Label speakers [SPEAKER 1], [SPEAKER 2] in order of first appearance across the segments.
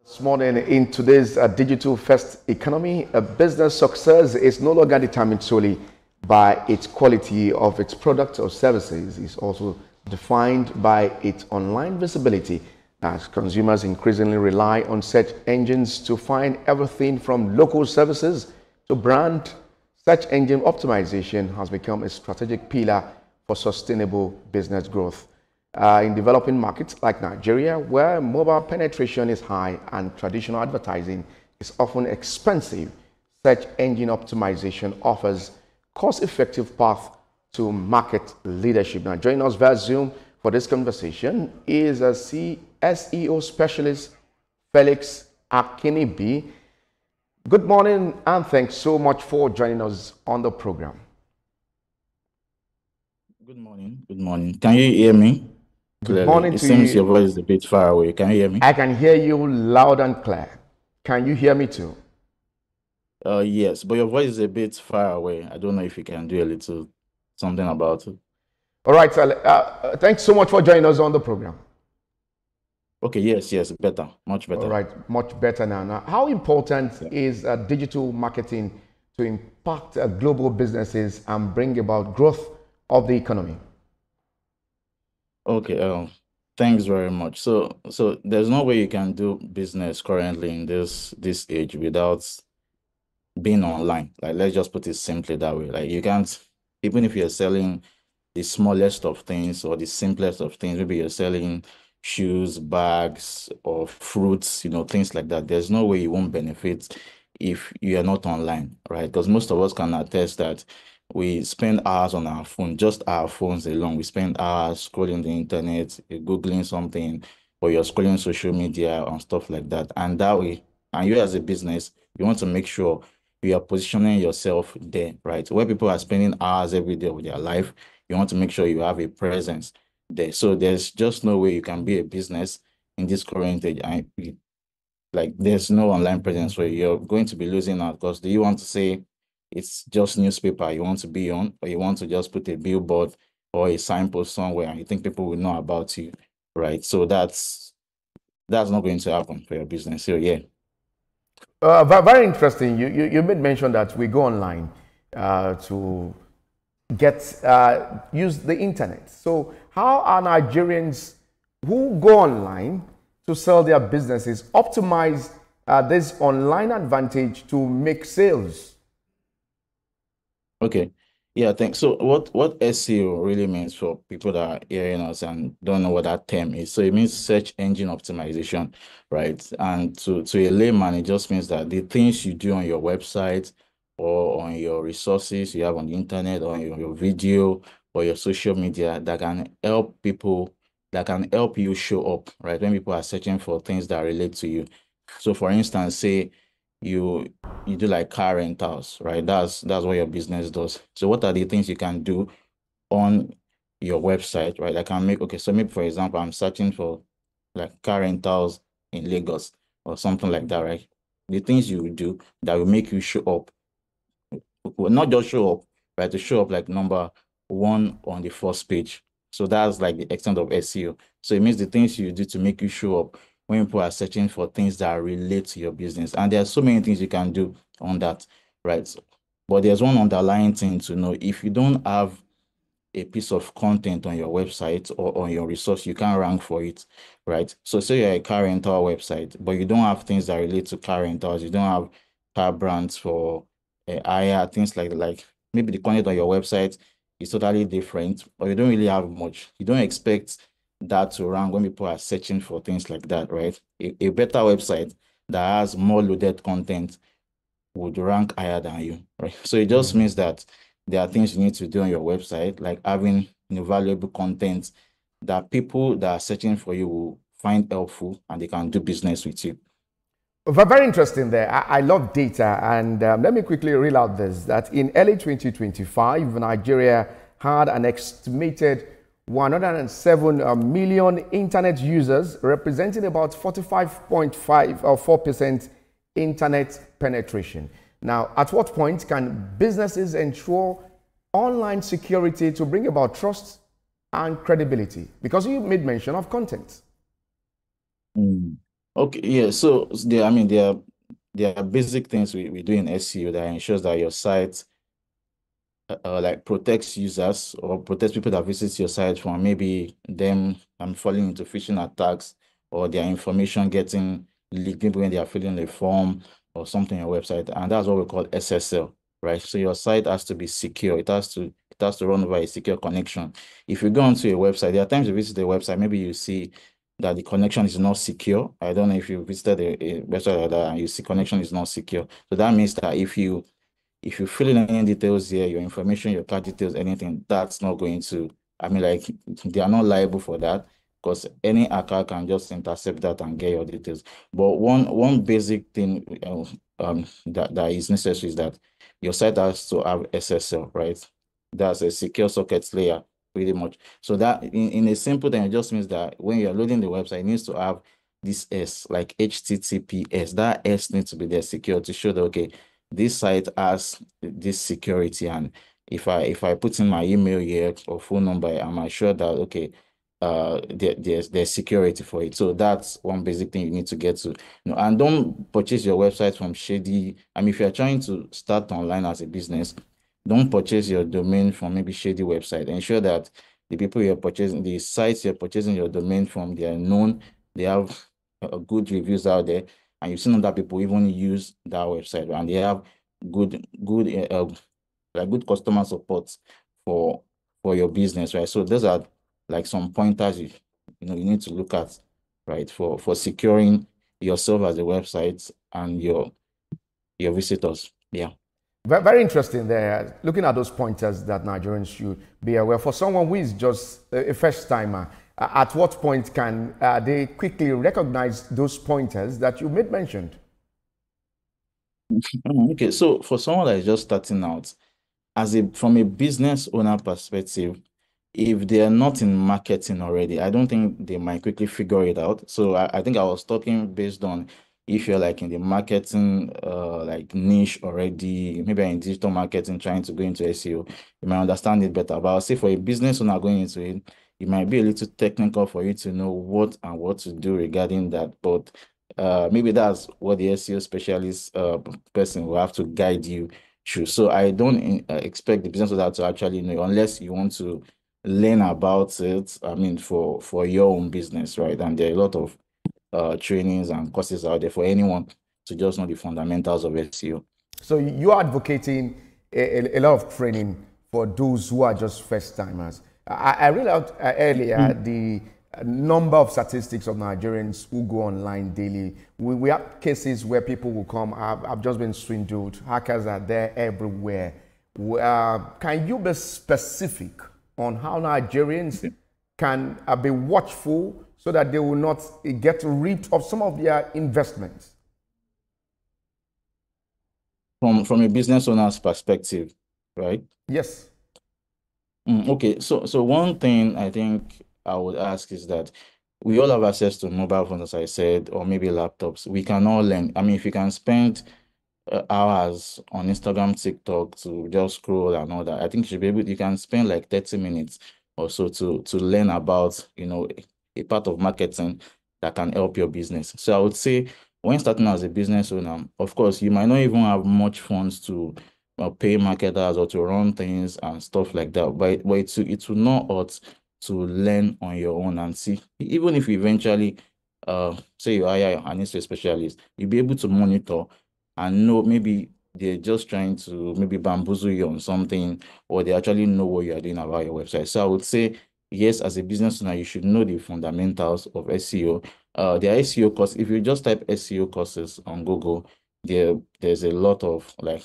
[SPEAKER 1] This morning, in today's digital first economy, a business success is no longer determined solely by its quality of its products or services. It's also defined by its online visibility, as consumers increasingly rely on search engines to find everything from local services to brand. Search engine optimization has become a strategic pillar for sustainable business growth. In developing markets like Nigeria, where mobile penetration is high and traditional advertising is often expensive, search engine optimization offers cost-effective path to market leadership. Now, joining us via Zoom for this conversation is a SEO specialist, Felix Akinibi. Good morning, and thanks so much for joining us on the program.
[SPEAKER 2] Good morning. Good morning. Can you hear me clearly?
[SPEAKER 1] Good morning
[SPEAKER 2] It
[SPEAKER 1] to
[SPEAKER 2] seems
[SPEAKER 1] you.
[SPEAKER 2] your voice is a bit far away. Can you hear me?
[SPEAKER 1] I can hear you loud and clear. Can you hear me too?
[SPEAKER 2] Yes, but your voice is a bit far away. I don't know if you can do a little something about it.
[SPEAKER 1] All right, thanks so much for joining us on the program.
[SPEAKER 2] Okay, yes, better, much better.
[SPEAKER 1] All right, much better now. Now, how important is digital marketing to impact global businesses and bring about growth of the economy?
[SPEAKER 2] Okay, thanks very much. So there's no way you can do business currently in this age without being online. Like, let's just put it simply that way. Like, you can't, even if you're selling the smallest of things or the simplest of things, maybe you're selling shoes, bags, or fruits, things like that. There's no way you won't benefit if you are not online, right? Because most of us can attest that we spend hours on our phone, just our phones alone. We spend hours scrolling the internet, Googling something, or you're scrolling social media and stuff like that. And that way, and you as a business, you want to make sure you are positioning yourself there, right? Where people are spending hours every day of their life, you want to make sure you have a presence there. So there's just no way you can be a business in this current age. Like, there's no online presence where you're going to be losing out. Because do you want to say it's just newspaper you want to be on, or you want to just put a billboard or a signpost somewhere and you think people will know about you, right? So that's not going to happen for your business. So yeah.
[SPEAKER 1] Very interesting. You made mention that we go online to use the internet. So how are Nigerians who go online to sell their businesses optimize this online advantage to make sales?
[SPEAKER 2] Okay. Yeah, thanks. So what SEO really means for people that are hearing us and don't know what that term is. So it means search engine optimization, right? And to a layman, it just means that the things you do on your website or on your resources you have on the internet or your video or your social media that can help people, that can help you show up, right? When people are searching for things that relate to you. So for instance, say you do like car rentals, right? That's what your business does. So what are the things you can do on your website, right? I can make, okay, so maybe for example, I'm searching for like car rentals in Lagos or something like that, right? The things you will do that will make you show up, well, not just show up, right? To show up like number one on the first page. So that's like the extent of SEO. So it means the things you do to make you show up when people are searching for things that relate to your business. And there are so many things you can do on that, right? But there's one underlying thing to know. If you don't have a piece of content on your website or on your resource, you can't rank for it, right? So say you're a car rental website, but you don't have things that relate to car rentals. You don't have car brands for hire, things like maybe the content on your website is totally different, or you don't really have much. You don't expect that to rank when people are searching for things like that, right? A better website that has more loaded content would rank higher than you, right? So it just means that there are things you need to do on your website, like having valuable content that people that are searching for you will find helpful and they can do business with you.
[SPEAKER 1] Very interesting there. I love data, and let me quickly reel out this, that in early 2025, Nigeria had an estimated 107 million internet users, representing about 45.5 or 4% internet penetration. Now, at what point can businesses ensure online security to bring about trust and credibility? Because you made mention of content.
[SPEAKER 2] Okay, yeah. So there, I mean, there are basic things we do in SEO that ensures that your site like protects users or protects people that visit your site from maybe them falling into phishing attacks or their information getting leaked maybe when they are filling a form or something on your website. And that's what we call SSL, right? So your site has to be secure. It has to run over a secure connection. If you go onto a website, there are times you visit the website, maybe you see that the connection is not secure. I don't know if you visited a website like that and you see connection is not secure. So that means that if you fill in any details here, your information, your card details, anything, that's not going to, I mean, like, they are not liable for that because any hacker can just intercept that and get your details. But one basic thing that is necessary is that your site has to have SSL, right? That's a secure socket layer, pretty much. So that in a simple thing, it just means that when you're loading the website, it needs to have this S, like HTTPS. That S needs to be there secure to show that, okay, this site has this security, and if I put in my email here or phone number, am I sure that, okay, there's security for it? So that's one basic thing you need to get to. And don't purchase your website from shady. I mean, if you're trying to start online as a business, don't purchase your domain from maybe shady website. Ensure that the sites you're purchasing your domain from, they are known, they have good reviews out there, and you've seen other people even use that website, and they have good customer support for your business, right? So those are like some pointers you need to look at, right, for securing yourself as a website and your visitors. Yeah.
[SPEAKER 1] Very interesting there. Looking at those pointers that Nigerians should be aware. For someone who is just a first timer, at what point can they quickly recognize those pointers that you made mentioned?
[SPEAKER 2] Okay, so for someone that is just starting out, from a business owner perspective, if they are not in marketing already, I don't think they might quickly figure it out. So I think I was talking based on if you're like in the marketing like niche already, maybe in digital marketing trying to go into SEO, you might understand it better. But I'll say for a business owner going into it, it might be a little technical for you to know what to do regarding that. But maybe that's what the SEO specialist person will have to guide you through. So I don't expect the business owner to actually know unless you want to learn about it. I mean, for your own business, right? And there are a lot of trainings and courses out there for anyone to just know the fundamentals of SEO.
[SPEAKER 1] So you're advocating a lot of training for those who are just first timers. I read out earlier the number of statistics of Nigerians who go online daily. We have cases where people will come. I've just been swindled. Hackers are there everywhere. Can you be specific on how Nigerians can be watchful so that they will not get ripped of some of their investments?
[SPEAKER 2] From a business owner's perspective, right?
[SPEAKER 1] Yes.
[SPEAKER 2] Okay, so one thing I think I would ask is that we all have access to mobile phones, as I said, or maybe laptops. We can all learn. I mean, if you can spend hours on Instagram, TikTok to just scroll and all that, I think you can spend like 30 minutes or so to learn about, a part of marketing that can help your business. So I would say when starting as a business owner, of course, you might not even have much funds to pay marketers or to run things and stuff like that. But it will not hurt to learn on your own and see, even if you eventually say you hire an SEO specialist, you'll be able to monitor and know maybe they're just trying to maybe bamboozle you on something, or they actually know what you are doing about your website. So I would say, yes, as a business owner, you should know the fundamentals of SEO. There are SEO courses. If you just type SEO courses on Google, there's a lot of like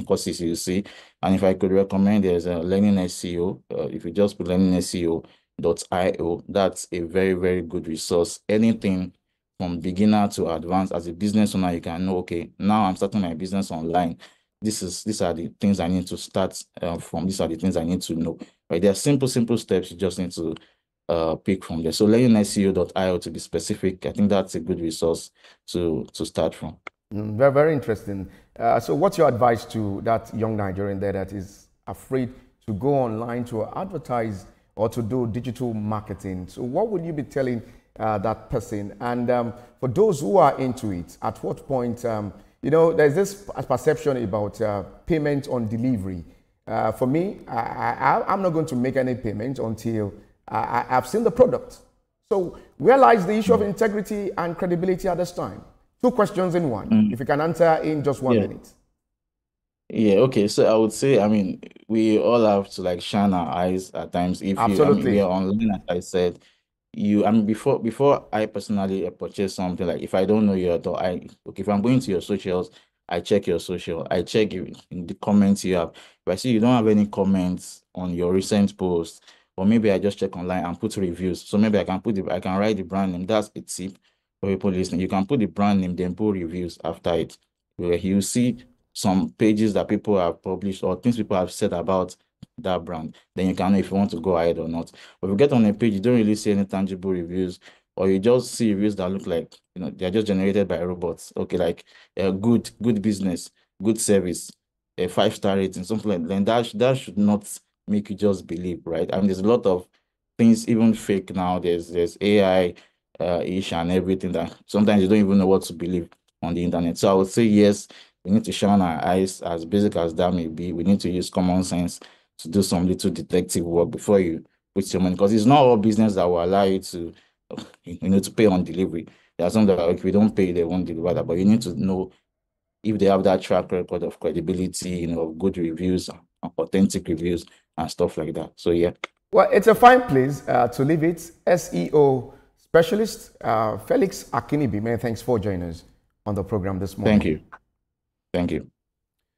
[SPEAKER 2] courses you see. And if I could recommend, there's a Learning SEO. If you just put Learning SEO.io, that's a very, very good resource. Anything from beginner to advanced, as a business owner, you can know, okay, now I'm starting my business online. These are the things I need to start from. These are the things I need to know. Right? There are simple steps you just need to pick from there. So learningseo.io to be specific, I think that's a good resource to start from.
[SPEAKER 1] Very, very interesting. So what's your advice to that young Nigerian there that is afraid to go online to advertise or to do digital marketing? So what would you be telling that person. And for those who are into it, at what point, you know, there's this perception about payment on delivery. For me, I'm not going to make any payment until I've seen the product. So where lies the issue of integrity and credibility at this time? Two questions in one, if you can answer in just 1 minute.
[SPEAKER 2] Yeah, okay. So I would say, I mean, we all have to like shine our eyes at times. If you, I mean, we are online, as I said, I mean, before I personally purchase something, like if I don't know you at all, okay, if I'm going to your socials, I check your social, I check in the comments you have. If I see you don't have any comments on your recent post, or maybe I just check online and put reviews. So maybe I can write the brand name. That's a tip for people listening. You can put the brand name, then put reviews after it. Where you see some pages that people have published or things people have said about that brand, then you can know if you want to go ahead or not. But if you get on a page, you don't really see any tangible reviews, or you just see reviews that look like, you know, they're just generated by robots. Okay, like a good business, good service, a 5-star rating, something like that, then that should not make you just believe, right? I mean, there's a lot of things, even fake now. There's AI ish and everything that sometimes you don't even know what to believe on the internet. So I would say yes, we need to shine our eyes, as basic as that may be. We need to use common sense to do some little detective work before you put your money, because it's not all business that will allow you to, you know, to pay on delivery. There are some that, if we don't pay, they won't deliver that. But you need to know if they have that track record of credibility, you know, of good reviews, authentic reviews, and stuff like that. So yeah.
[SPEAKER 1] Well, it's a fine place to leave it. SEO specialist Felix Akinibi, many thanks for joining us on the program this morning.
[SPEAKER 2] Thank you. Thank you.